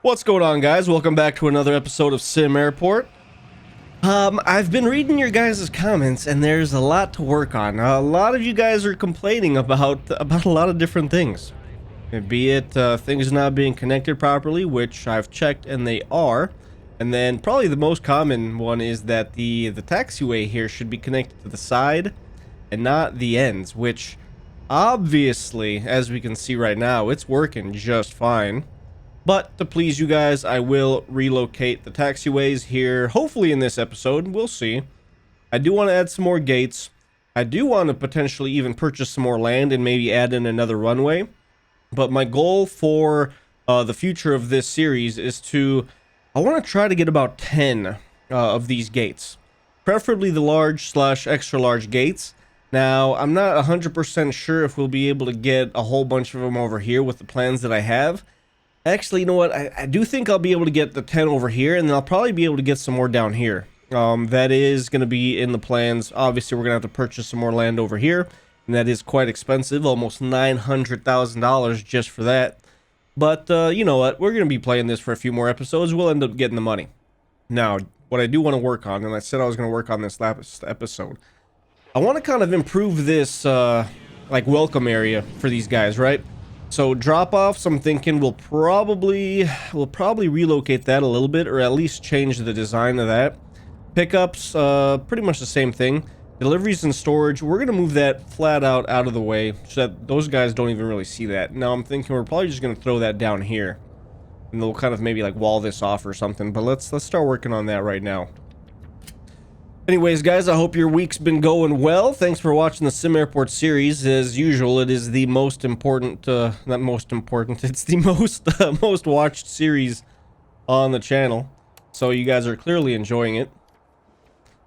What's going on, guys? Welcome back to another episode of SimAirport. I've been reading your guys' comments, and there's a lot to work on. A lot of you guys are complaining about a lot of different things. Be it things not being connected properly, which I've checked and they are. And then probably the most common one is that the taxiway here should be connected to the side and not the ends, which obviously, as we can see right now, it's working just fine. But to please you guys, I will relocate the taxiways here, hopefully in this episode. We'll see. I do want to add some more gates. I do want to potentially even purchase some more land and maybe add in another runway. But my goal for the future of this series is I want to try to get about 10 of these gates. Preferably the large / extra large gates. Now, I'm not 100% sure if we'll be able to get a whole bunch of them over here with the plans that I have. Actually, you know what? I do think I'll be able to get the 10 over here, and then I'll probably be able to get some more down here. That is going to be in the plans. Obviously, we're going to have to purchase some more land over here, and that is quite expensive, almost $900,000 just for that. But, you know what? We're going to be playing this for a few more episodes. We'll end up getting the money. Now, what I do want to work on, and I said I was going to work on this last episode, I want to kind of improve this, like, welcome area for these guys, right? So drop-offs, I'm thinking we'll probably relocate that a little bit, or at least change the design of that. Pickups, pretty much the same thing. Deliveries and storage, we're gonna move that flat out of the way so that those guys don't even really see that. Now I'm thinking we're probably just gonna throw that down here, and they'll kind of maybe like wall this off or something. But let's start working on that right now. Anyways, guys, I hope your week's been going well. Thanks for watching the SimAirport series. As usual, it is the most important, not most important, it's the most watched series on the channel. So you guys are clearly enjoying it.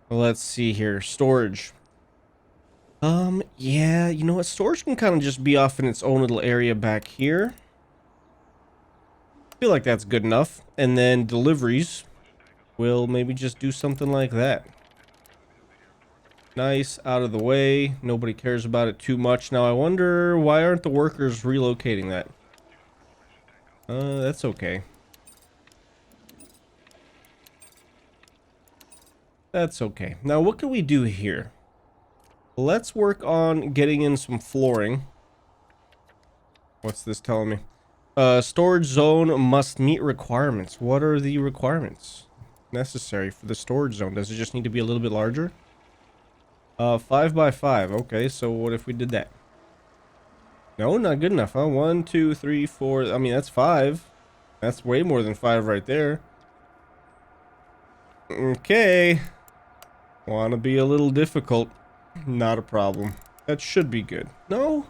Let's see here. Storage. Yeah, you know what? Storage can kind of just be off in its own little area back here. I feel like that's good enough. And then deliveries, we'll maybe just do something like that. Nice, out of the way. Nobody cares about it too much. Now I wonder, why aren't the workers relocating that? That's okay. That's okay. Now what can we do here? Let's work on getting in some flooring. What's this telling me? Storage zone must meet requirements. What are the requirements necessary for the storage zone? Does it just need to be a little bit larger? 5 by 5. Okay, so what if we did that? No, not good enough, huh? 1, 2, 3, 4. I mean, that's 5. That's way more than 5 right there. Okay. Want to be a little difficult. Not a problem. That should be good. No?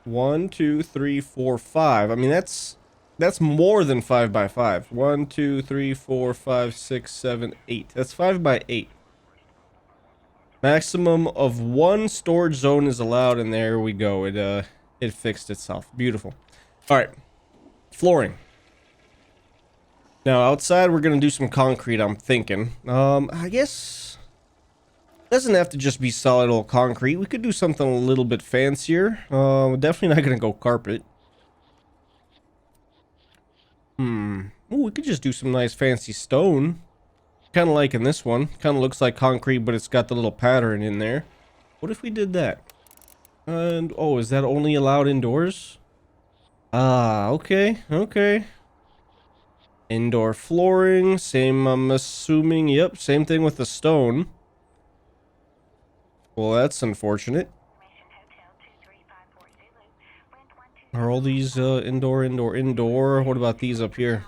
1, 2, 3, 4, 5. I mean, that's more than 5 by 5. 1, 2, 3, 4, 5, 6, 7, 8. That's 5 by 8. Maximum of 1 storage zone is allowed, and there we go. It fixed itself. Beautiful. All right, flooring. Now outside, we're gonna do some concrete. I'm thinking. I guess it doesn't have to just be solid old concrete. We could do something a little bit fancier. Definitely not gonna go carpet. Ooh, we could just do some nice fancy stone. Kind of like in this one. Kind of looks like concrete, but it's got the little pattern in there. What if we did that? And, oh, is that only allowed indoors? Ah, okay, okay. Indoor flooring, same, I'm assuming, yep, same thing with the stone. Well, that's unfortunate. Are all these indoor? What about these up here?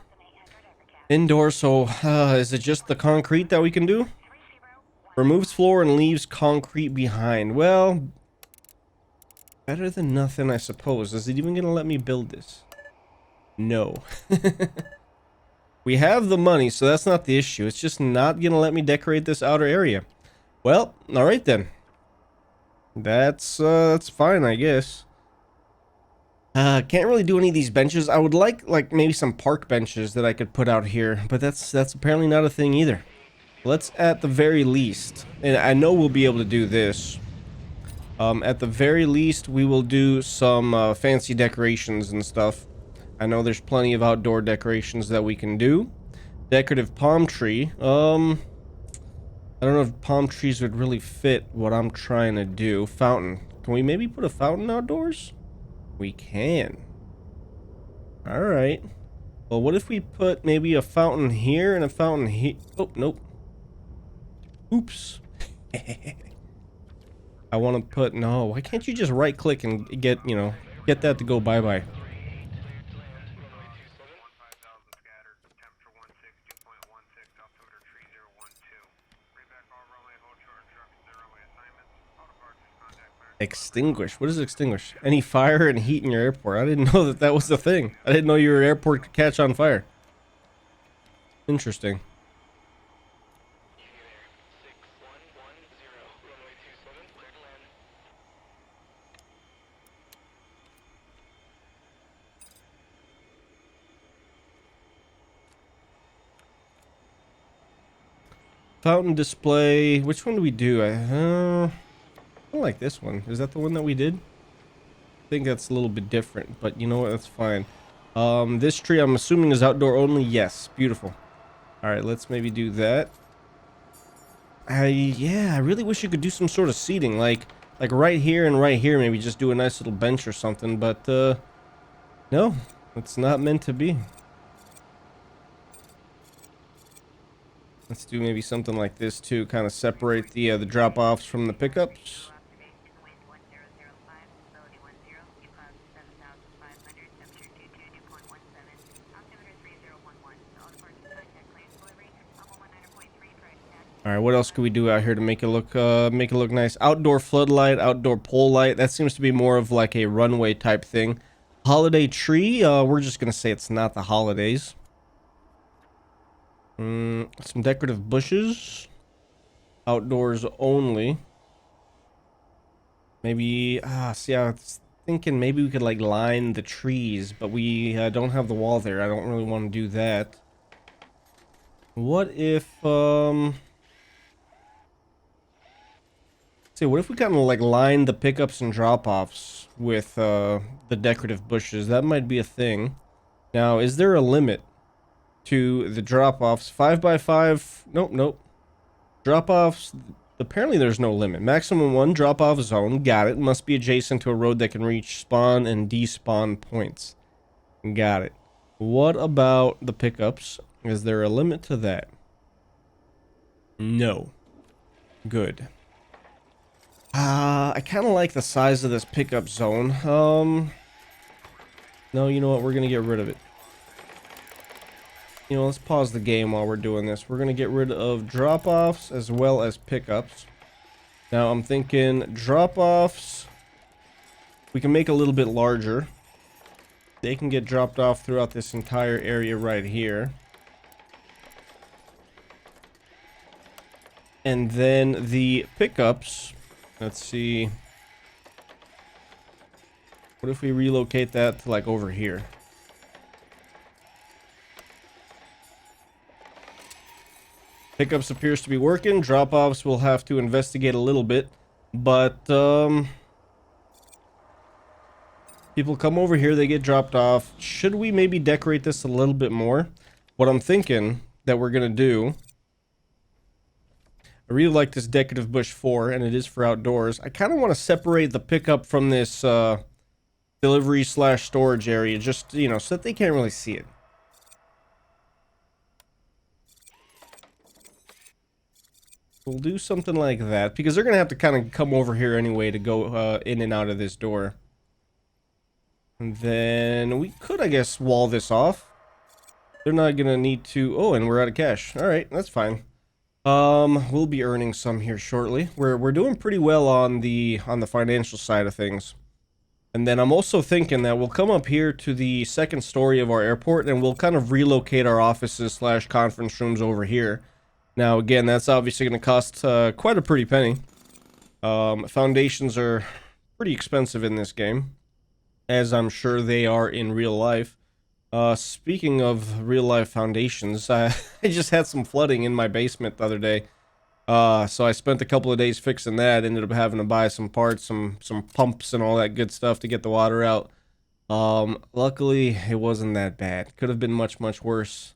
Indoor, so is it just the concrete that we can do? Removes floor and leaves concrete behind. Well, better than nothing, I suppose. Is it even gonna let me build this? No. We have the money, so that's not the issue. It's just not gonna let me decorate this outer area. Well, all right then. That's fine, I guess. Can't really do any of these benches. I would like maybe some park benches that I could put out here, but that's apparently not a thing either. Let's at the very least, and I know we'll be able to do this. At the very least, we will do some fancy decorations and stuff. I know there's plenty of outdoor decorations that we can do. Decorative palm tree. I don't know if palm trees would really fit what I'm trying to do. Fountain. Can we maybe put a fountain outdoors? We can. Alright. Well, what if we put maybe a fountain here and a fountain here? Oh, nope. Oops. I want to put... No, why can't you just right click and get, you know, get that to go bye-bye? Extinguish. What is extinguish? Any fire and heat in your airport. I didn't know that that was the thing. I didn't know your airport could catch on fire. Interesting. Fountain display. Which one do we do? I like this one. Is that the one that we did? I think that's a little bit different, but you know what? That's fine. This tree I'm assuming is outdoor only. Yes, beautiful. All right, let's maybe do that. Yeah, I really wish you could do some sort of seating, like right here and right here. Maybe just do a nice little bench or something. But no, it's not meant to be. Let's do maybe something like this to kind of separate the drop-offs from the pickups. All right, what else could we do out here to make it look nice? Outdoor floodlight, outdoor pole light. That seems to be more of like a runway type thing. Holiday tree. We're just gonna say it's not the holidays. Some decorative bushes. Outdoors only. Maybe, see, I was thinking maybe we could like line the trees, but we don't have the wall there. I don't really want to do that. What if, see, what if we kind of like line the pickups and drop-offs with the decorative bushes? That might be a thing. Now, is there a limit to the drop-offs? 5x5? Nope. Drop-offs, apparently there's no limit. Maximum 1 drop-off zone. Got it. Must be adjacent to a road that can reach spawn and despawn points. Got it. What about the pickups? Is there a limit to that? No. Good. I kind of like the size of this pickup zone. No, you know what? We're gonna get rid of it. You know, let's pause the game while we're doing this. We're gonna get rid of drop-offs as well as pickups. Now, I'm thinking drop-offs, we can make a little bit larger. They can get dropped off throughout this entire area right here. And then the pickups, let's see. What if we relocate that to like over here? Pickups appears to be working. Drop-offs will have to investigate a little bit. But, people come over here, they get dropped off. Should we maybe decorate this a little bit more? What I'm thinking that we're gonna do... I really like this decorative bush 4, and it is for outdoors. I kind of want to separate the pickup from this, delivery / storage area, just, you know, so that they can't really see it. We'll do something like that, because they're going to have to kind of come over here anyway to go in and out of this door. And then we could, I guess, wall this off. They're not going to need to... Oh, and we're out of cash. All right, that's fine. We'll be earning some here shortly. We're doing pretty well on the financial side of things. And then I'm also thinking that we'll come up here to the second story of our airport, and we'll kind of relocate our offices / conference rooms over here. Now, again, that's obviously going to cost quite a pretty penny. Foundations are pretty expensive in this game, as I'm sure they are in real life. Speaking of real life foundations, I just had some flooding in my basement the other day. So I spent a couple of days fixing that. Ended up having to buy some parts, some pumps and all that good stuff to get the water out. Luckily it wasn't that bad. Could have been much, much worse,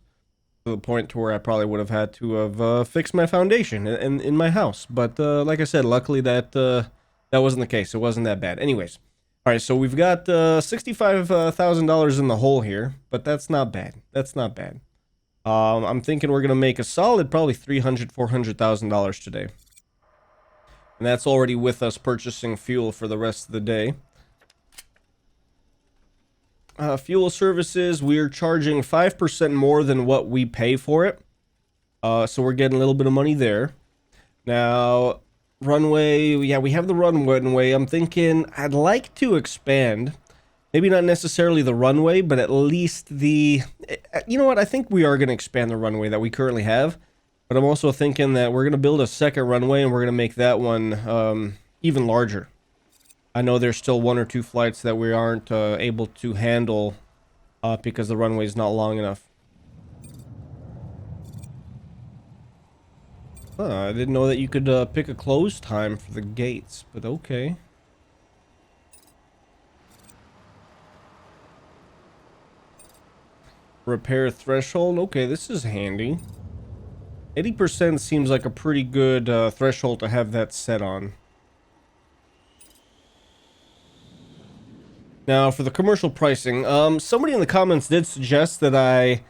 to the point to where I probably would have had to have fixed my foundation in my house. But like I said, luckily that wasn't the case. It wasn't that bad. Anyways, all right. So we've got $65,000 in the hole here, but that's not bad. That's not bad. I'm thinking we're gonna make a solid probably $400,000 today, and that's already with us purchasing fuel for the rest of the day. Fuel services, we're charging 5% more than what we pay for it. So we're getting a little bit of money there. Now, runway, yeah, we have the runway. I'm thinking I'd like to expand. Maybe not necessarily the runway, but at least the... You know what? I think we are going to expand the runway that we currently have. But I'm also thinking that we're going to build a second runway, and we're going to make that one even larger. I know there's still 1 or 2 flights that we aren't able to handle because the runway is not long enough. I didn't know that you could pick a close time for the gates, but okay. Repair threshold. Okay, this is handy. 80% seems like a pretty good threshold to have that set on. Now, for the commercial pricing, somebody in the comments did suggest that I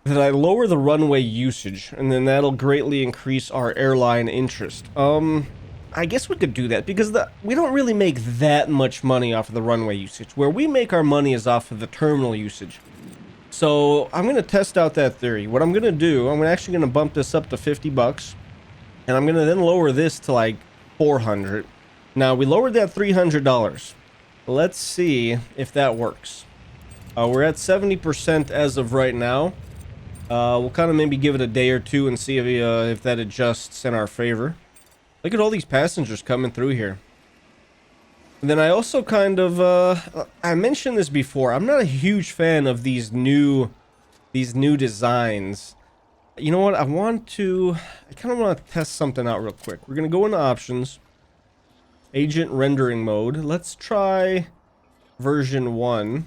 lower the runway usage, and then that'll greatly increase our airline interest. I guess we could do that, because we don't really make that much money off of the runway usage. Where we make our money is off of the terminal usage. So, I'm going to test out that theory. What I'm going to do, I'm actually going to bump this up to 50 bucks, and I'm going to then lower this to like 400. Now, we lowered that $300. Let's see if that works. We're at 70% as of right now. We'll kind of maybe give it a day or two and see if that adjusts in our favor. Look at all these passengers coming through here. And then I also kind of, I mentioned this before, I'm not a huge fan of these new designs. You know what, I kind of want to test something out real quick. We're going to go into options. Agent rendering mode. Let's try version 1.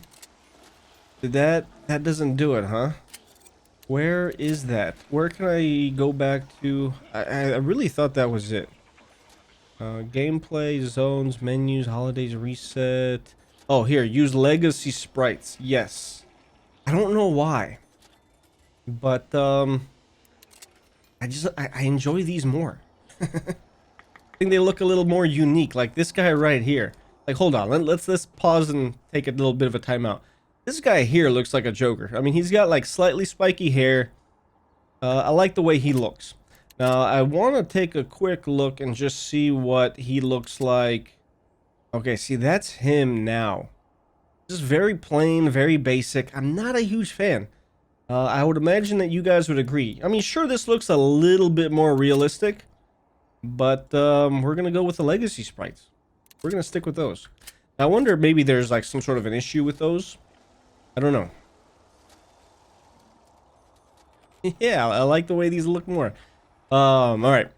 That doesn't do it, huh? Where is that? Where can I go back to? I really thought that was it. Gameplay, zones, menus, holidays, reset. Oh, here, use legacy sprites. Yes. I don't know why, but I enjoy these more. I think they look a little more unique, like this guy right here. Like, hold on, let's pause and take a little bit of a timeout. This guy here looks like a Joker. I mean, he's got like slightly spiky hair. I like the way he looks. Now, I want to take a quick look and just see what he looks like. Okay, see, that's him now. Just very plain, very basic. I'm not a huge fan. I would imagine that you guys would agree. I mean, sure, this looks a little bit more realistic. But we're going to go with the legacy sprites. We're going to stick with those. I wonder if maybe there's like some sort of an issue with those. I don't know. Yeah, I like the way these look more. All right.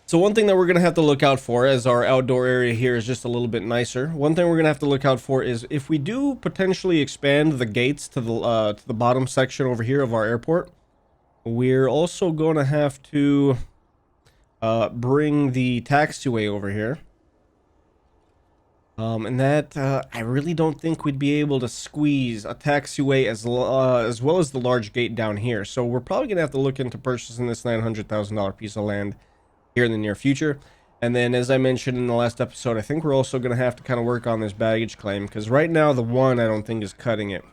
So one thing that we're going to have to look out for, as our outdoor area here is just a little bit nicer. One thing we're going to have to look out for is if we do potentially expand the gates to the bottom section over here of our airport, we're also going to have to bring the taxiway over here. And that, I really don't think we'd be able to squeeze a taxiway as well as the large gate down here. So we're probably going to have to look into purchasing this $900,000 piece of land here in the near future. And then, as I mentioned in the last episode, I think we're also going to have to kind of work on this baggage claim, because right now the one I don't think is cutting it.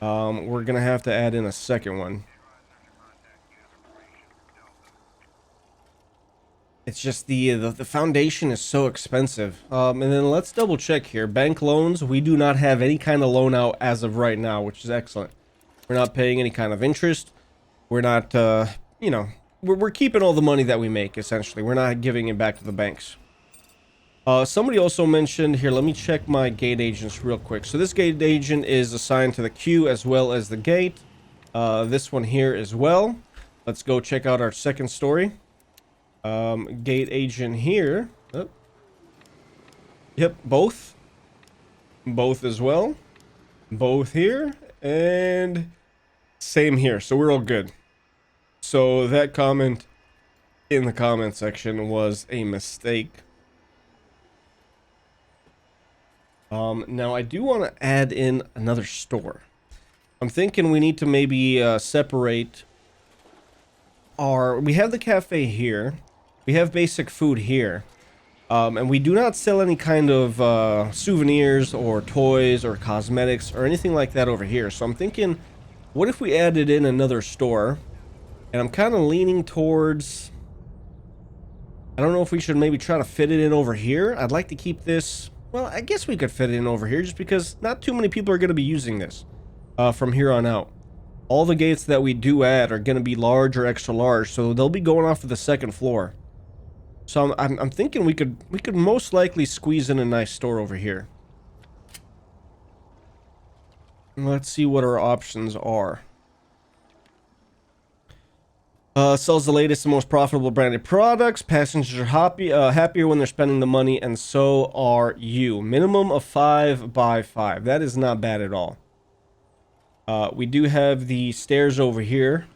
We're going to have to add in a second one. It's just the foundation is so expensive. And then let's double check here. Bank loans, we do not have any kind of loan out as of right now, which is excellent. We're not paying any kind of interest. We're not, you know, we're keeping all the money that we make, essentially. We're not giving it back to the banks. Somebody also mentioned, here, let me check my gate agents real quick. So this gate agent is assigned to the queue as well as the gate. This one here as well. Let's go check out our second story. Gate agent here. Oh. Yep, both. Both as well. Both here. And same here. So we're all good. So that comment in the comment section was a mistake. Now I do want to add in another store. I'm thinking we need to maybe separate we have the cafe here. We have basic food here. And we do not sell any kind of souvenirs or toys or cosmetics or anything like that over here. So I'm thinking, what if we added in another store? And I'm kind of leaning towards, I don't know if we should maybe try to fit it in over here. I'd like to keep this, well, I guess we could fit it in over here just because not too many people are going to be using this from here on out. All the gates that we do add are going to be large or extra large, so they'll be going off of the second floor. So I'm thinking we could most likely squeeze in a nice store over here. Let's see what our options are. Sells the latest and most profitable branded products. Passengers are happier when they're spending the money, and so are you. Minimum of 5 by 5. That is not bad at all. We do have the stairs over here.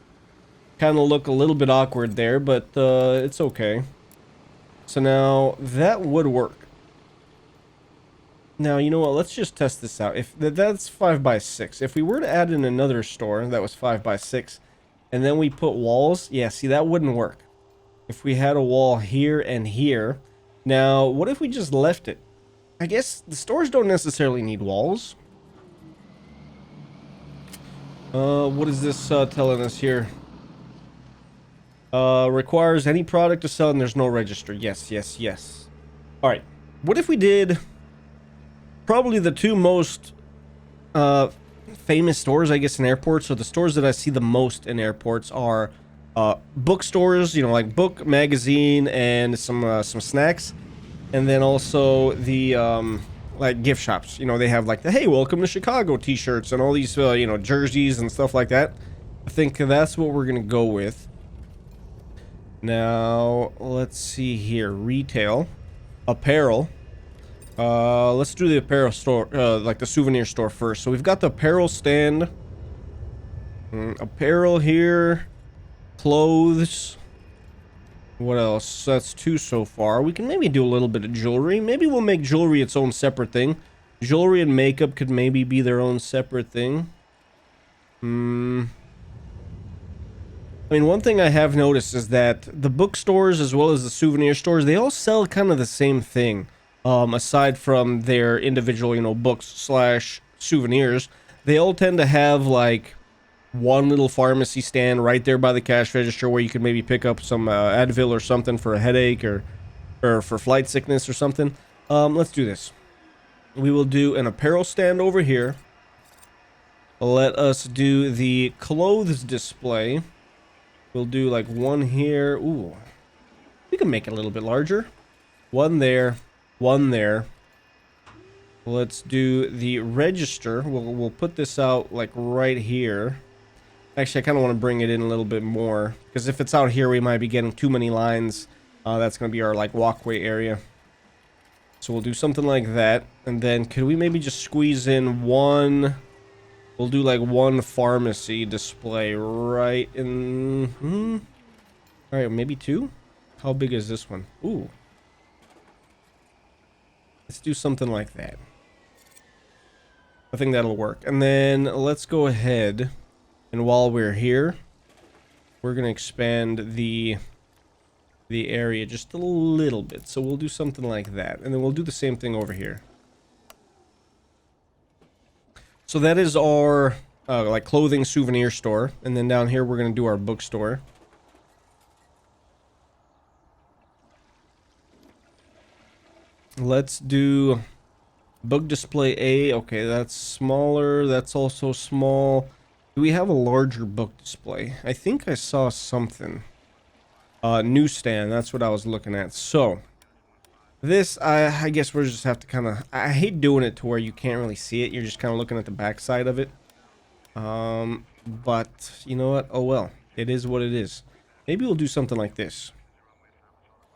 Kind of look a little bit awkward there, but it's okay. So now that would work. Now, you know what? Let's just test this out. If that's 5 by 6. If we were to add in another store that was 5 by 6, and then we put walls, yeah, see, that wouldn't work. If we had a wall here and here. Now, what if we just left it? I guess the stores don't necessarily need walls. What is this telling us here? Requires any product to sell and there's no register. Yes, yes, yes. Alright. What if we did probably the two most famous stores, I guess, in airports? So the stores that I see the most in airports are bookstores, you know, like book, magazine, and some snacks. And then also the like gift shops. You know, they have like the "Hey, welcome to Chicago" t-shirts and all these you know, jerseys and stuff like that. I think that's what we're gonna go with. Now, let's see here. Retail. Apparel. Let's do the apparel store, like the souvenir store first. So we've got the apparel stand. Apparel here. Clothes. What else? That's 2 so far. We can maybe do a little bit of jewelry. Maybe we'll make jewelry its own separate thing. Jewelry and makeup could maybe be their own separate thing. I mean, one thing I have noticed is that the bookstores as well as the souvenir stores, they all sell kind of the same thing. Aside from their individual, you know, books / souvenirs, they all tend to have like one little pharmacy stand right there by the cash register where you could maybe pick up some Advil or something for a headache or for flight sickness or something. Let's do this. We will do an apparel stand over here. Let us do the clothes display. We'll do like one here. Ooh, we can make it a little bit larger. One there, one there. Let's do the register. We'll put this out like right here. Actually, I kind of want to bring it in a little bit more, because if it's out here, we might be getting too many lines. That's going to be our like walkway area. So we'll do something like that. And then could we maybe just squeeze in one? We'll do like one pharmacy display right in... All right, maybe 2? How big is this one? Ooh. Let's do something like that. I think that'll work. And then let's go ahead, and while we're here, we're going to expand the area just a little bit. So we'll do something like that. And then we'll do the same thing over here. So that is our like clothing souvenir store. And then down here, we're going to do our bookstore. Let's do book display A. Okay, that's smaller. That's also small. Do we have a larger book display? I think I saw something. Newsstand. That's what I was looking at. So this, I guess we'll just have to kind of... I hate doing it to where you can't really see it. You're just kind of looking at the back side of it. But you know what? Oh well. It is what it is. Maybe we'll do something like this.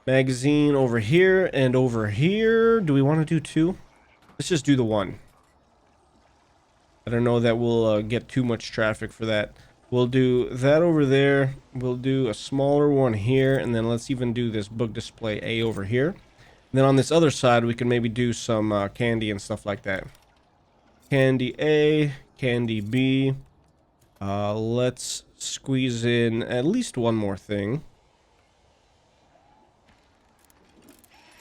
Magazine over here and over here. Do we want to do 2? Let's just do the 1. I don't know that we'll get too much traffic for that. We'll do that over there. We'll do a smaller one here, and then let's even do this book display A over here. And then on this other side, we can maybe do some candy and stuff like that. Candy A, candy B. Let's squeeze in at least one more thing.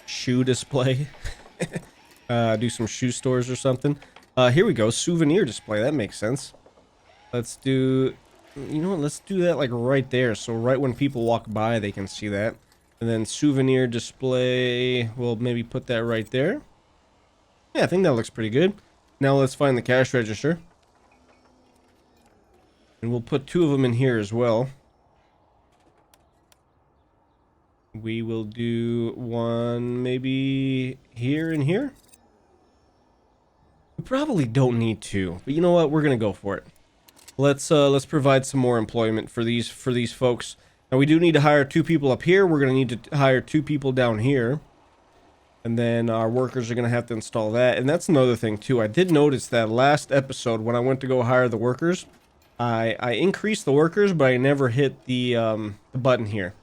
Shoe display. Do some shoe stores or something. Here we go. Souvenir display. That makes sense. Let's do... You know what? Let's do that like right there. So right when people walk by, they can see that. And then souvenir display. We'll maybe put that right there. Yeah, I think that looks pretty good. Now let's find the cash register. And we'll put 2 of them in here as well. We will do one maybe here and here. We probably don't need 2, but you know what? We're gonna go for it. Let's provide some more employment for these folks. Now we do need to hire 2 people up here. We're gonna need to hire 2 people down here. And then our workers are gonna have to install that. And that's another thing too. I did notice that last episode when I went to go hire the workers, I increased the workers, but I never hit the button here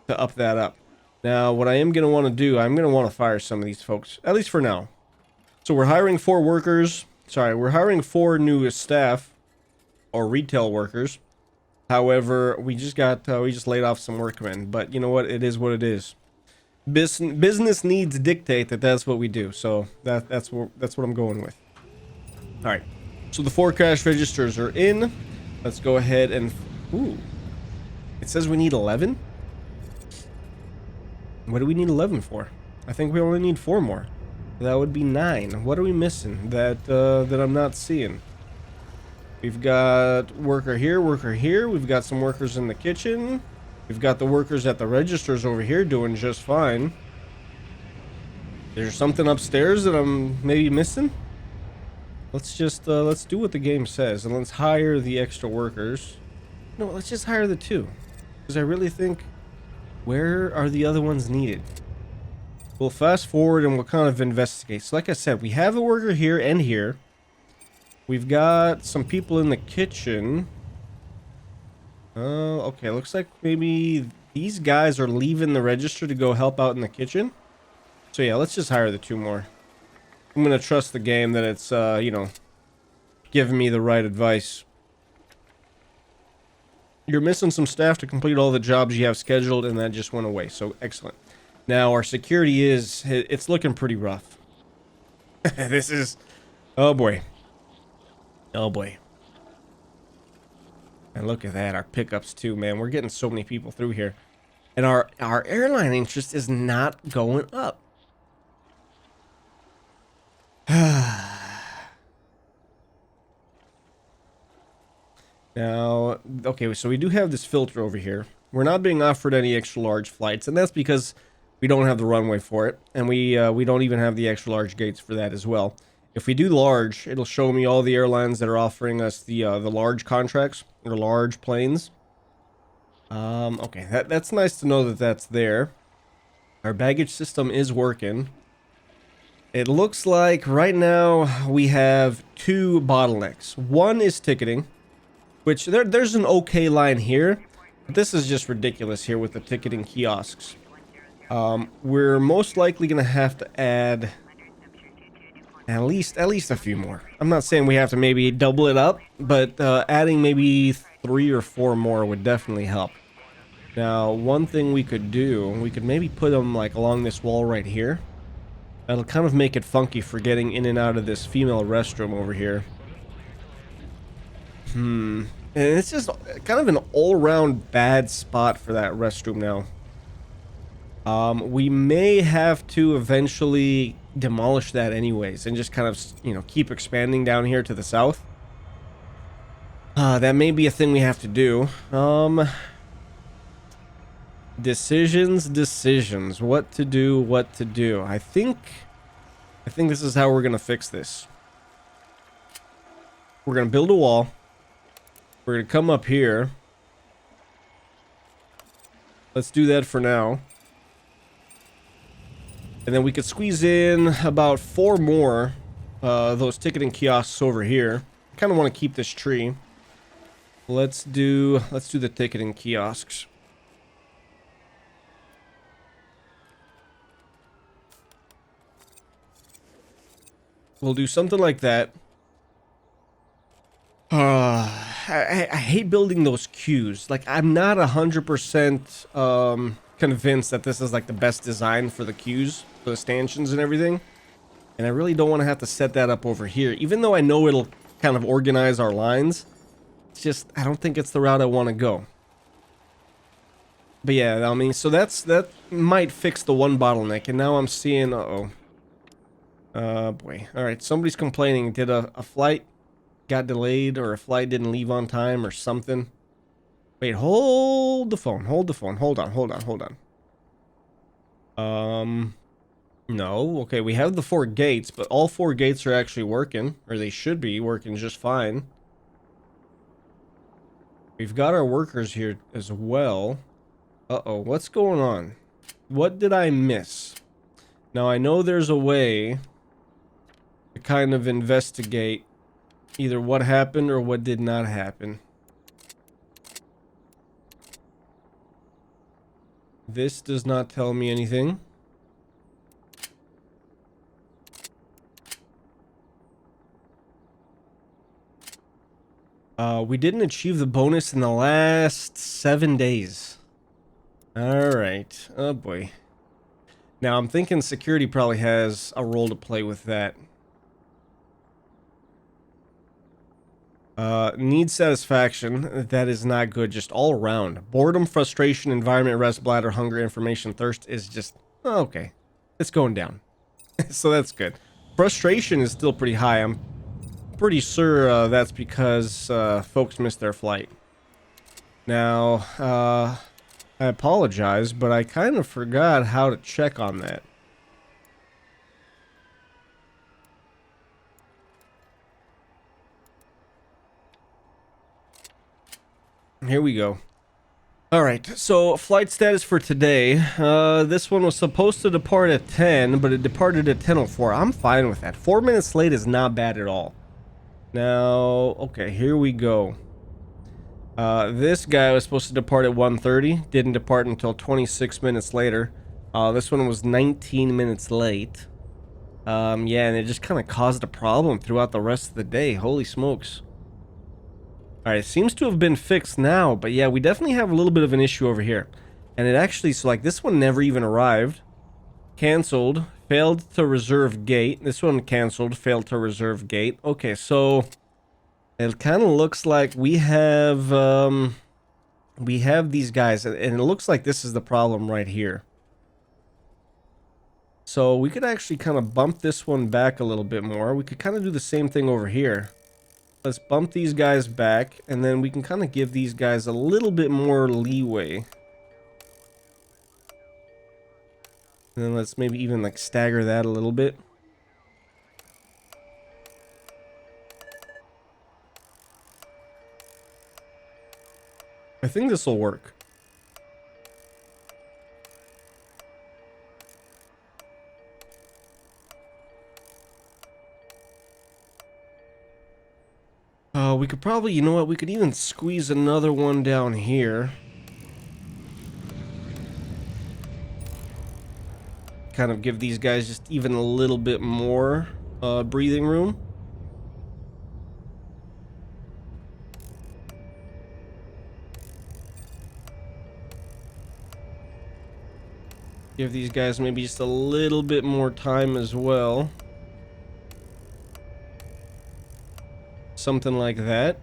to up that up. Now, what I am going to want to do, I'm going to want to fire some of these folks, at least for now. So we're hiring 4 workers. Sorry, we're hiring 4 new staff or retail workers. However, we just laid off some workmen, but you know what? It is what it is. Business needs dictate that that's what we do. So that's what I'm going with. All right. So the 4 cash registers are in. Let's go ahead and... Ooh. It says we need 11? What do we need 11 for? I think we only need 4 more. That would be 9. What are we missing that I'm not seeing? We've got worker here, worker here. We've got some workers in the kitchen. We've got the workers at the registers over here doing just fine. There's something upstairs that I'm maybe missing? Let's just, let's do what the game says, and let's hire the extra workers. No, let's just hire the 2. Because I really think, where are the other ones needed? We'll fast forward and we'll kind of investigate. So like I said, we have a worker here and here. We've got some people in the kitchen. Okay, looks like maybe these guys are leaving the register to go help out in the kitchen. So yeah, let's just hire the 2 more. I'm gonna trust the game that it's, you know, giving me the right advice. You're missing some staff to complete all the jobs you have scheduled, and that just went away, so excellent. Now, our security it's looking pretty rough. This is... Oh, boy. Oh, boy. And look at that, our pickups, too, man. We're getting so many people through here. And our airline interest is not going up. Now, okay, so we do have this filter over here. We're not being offered any extra large flights, and that's because we don't have the runway for it, and we don't even have the extra large gates for that as well. If we do large, it'll show me all the airlines that are offering us the large contracts or large planes. Okay, that's nice to know that that's there. Our baggage system is working. It looks like right now we have 2 bottlenecks. One is ticketing, which there's an okay line here. But this is just ridiculous here with the ticketing kiosks. We're most likely gonna have to add at least a few more. I'm not saying we have to maybe double it up, but adding maybe 3 or 4 more would definitely help. Now, one thing we could do, we could maybe put them like along this wall right here. That'll kind of make it funky for getting in and out of this female restroom over here. And it's just kind of an all-around bad spot for that restroom now. We may have to eventually demolish that anyways and just kind of, you know, keep expanding down here to the south. That may be a thing we have to do. Decisions. What to do. I think this is how we're gonna fix this. We're gonna build a wall. We're gonna come up here. Let's do that for now. And then we could squeeze in about 4 more those ticketing kiosks over here. kind of want to keep this tree. Let's do the ticketing kiosks. We'll do something like that. I hate building those queues. Like, I'm not 100% convinced that this is like the best design for the queues, for the stanchions and everything. And I really don't want to have to set that up over here, even though I know it'll kind of organize our lines. It's just, I don't think it's the route I want to go. But yeah, I mean, so that might fix the one bottleneck. And now I'm seeing, boy. All right, somebody's complaining. Did a flight got delayed, or a flight didn't leave on time, or something? Wait, hold the phone. Hold on. No. Okay, we have the 4 gates, but all 4 gates are actually working, or they should be working just fine. We've got our workers here as well. Uh-oh, what's going on? What did I miss? Now, I know there's a way to kind of investigate either what happened or what did not happen. This does not tell me anything. We didn't achieve the bonus in the last 7 days. Alright. Oh boy. Now I'm thinking security probably has a role to play with that. Need satisfaction. That is not good. Just all around. Boredom, frustration, environment, rest, bladder, hunger, information, thirst is just... Oh, okay. It's going down. So that's good. Frustration is still pretty high. I'm pretty sure that's because folks missed their flight. Now, I apologize, but I kind of forgot how to check on that. Here we go. Alright, so flight status for today. This one was supposed to depart at 10, but it departed at 10:04. I'm fine with that. 4 minutes late is not bad at all. Now, okay, here we go. This guy was supposed to depart at 1:30. Didn't depart until 26 minutes later. This one was 19 minutes late. Yeah, and it just kind of caused a problem throughout the rest of the day. Holy smokes. Alright, it seems to have been fixed now, but yeah, we definitely have a little bit of an issue over here. And it actually, so like this one never even arrived. Canceled, failed to reserve gate. This one canceled, failed to reserve gate. Okay, so it kind of looks like we have these guys, and it looks like this is the problem right here. So we could actually kind of bump this one back a little bit more. We could kind of do the same thing over here. Let's bump these guys back, and then we can kind of give these guys a little bit more leeway. And then let's maybe even like stagger that a little bit. I think this will work. We could probably, you know what, we could even squeeze another one down here. Kind of give these guys just even a little bit more breathing room. Give these guys maybe just a little bit more time as well. Something like that.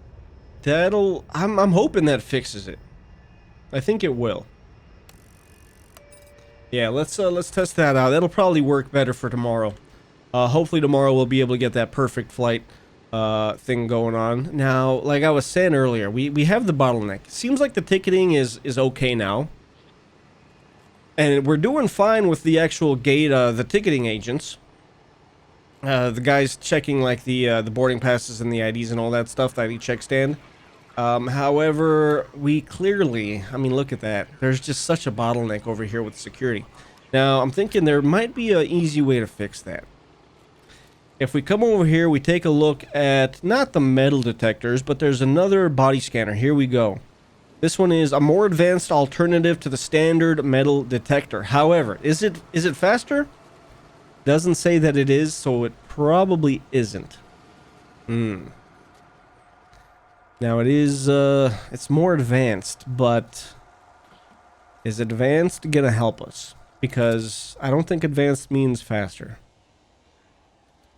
That'll... I'm hoping that fixes it. I think it will. Yeah, let's test that out. That'll probably work better for tomorrow. Hopefully tomorrow we'll be able to get that perfect flight thing going on. Now, like I was saying earlier, we have the bottleneck. Seems like the ticketing is okay now. And we're doing fine with the actual gate, the ticketing agents. The guys checking like the boarding passes and the IDs and all that stuff, the ID check stand. However, we clearly, I mean, look at that. There's just such a bottleneck over here with security. Now, I'm thinking there might be an easy way to fix that. if we come over here, we take a look at not the metal detectors, but there's another body scanner. Here we go. This one is a more advanced alternative to the standard metal detector. However, is it faster? Doesn't say that it is, so it probably isn't. Now it is, it's more advanced, but is advanced gonna help us? Because I don't think advanced means faster.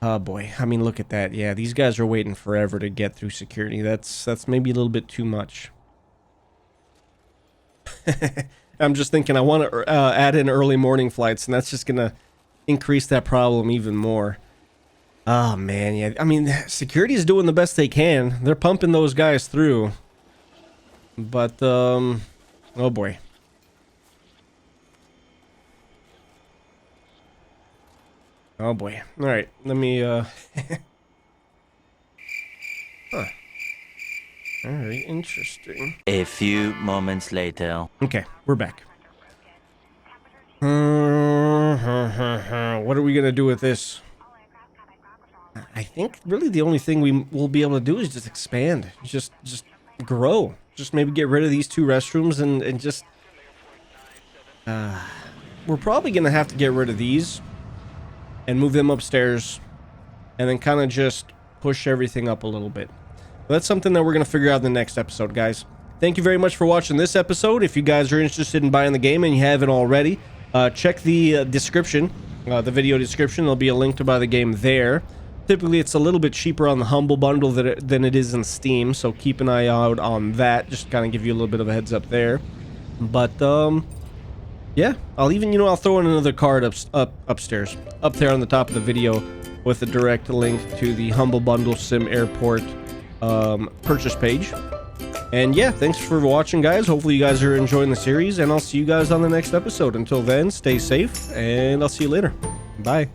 Oh boy, I mean, look at that. Yeah, these guys are waiting forever to get through security. That's maybe a little bit too much. I'm just thinking I want to add in early morning flights, and that's just gonna increase that problem even more. Oh man, yeah. I mean, security is doing the best they can. They're pumping those guys through. But oh boy. Oh boy. All right, let me Huh. Very interesting. A few moments later. Okay, we're back. What are we gonna do with this? I think really the only thing we will be able to do is just expand, just grow, just maybe get rid of these 2 restrooms and just. We're probably gonna have to get rid of these and move them upstairs, and then kind of just push everything up a little bit. But that's something that we're gonna figure out in the next episode, guys. Thank you very much for watching this episode. If you guys are interested in buying the game and you haven't already, check the description, the video description. There'll be a link to buy the game there. Typically, it's a little bit cheaper on the Humble Bundle than it is in Steam, so keep an eye out on that. Just kind of give you a little bit of a heads up there. But, yeah, I'll even, I'll throw in another card upstairs, up there on the top of the video with a direct link to the Humble Bundle SimAirport purchase page. And yeah, thanks for watching, guys. Hopefully you guys are enjoying the series, and I'll see you guys on the next episode. Until then, stay safe, and I'll see you later. Bye.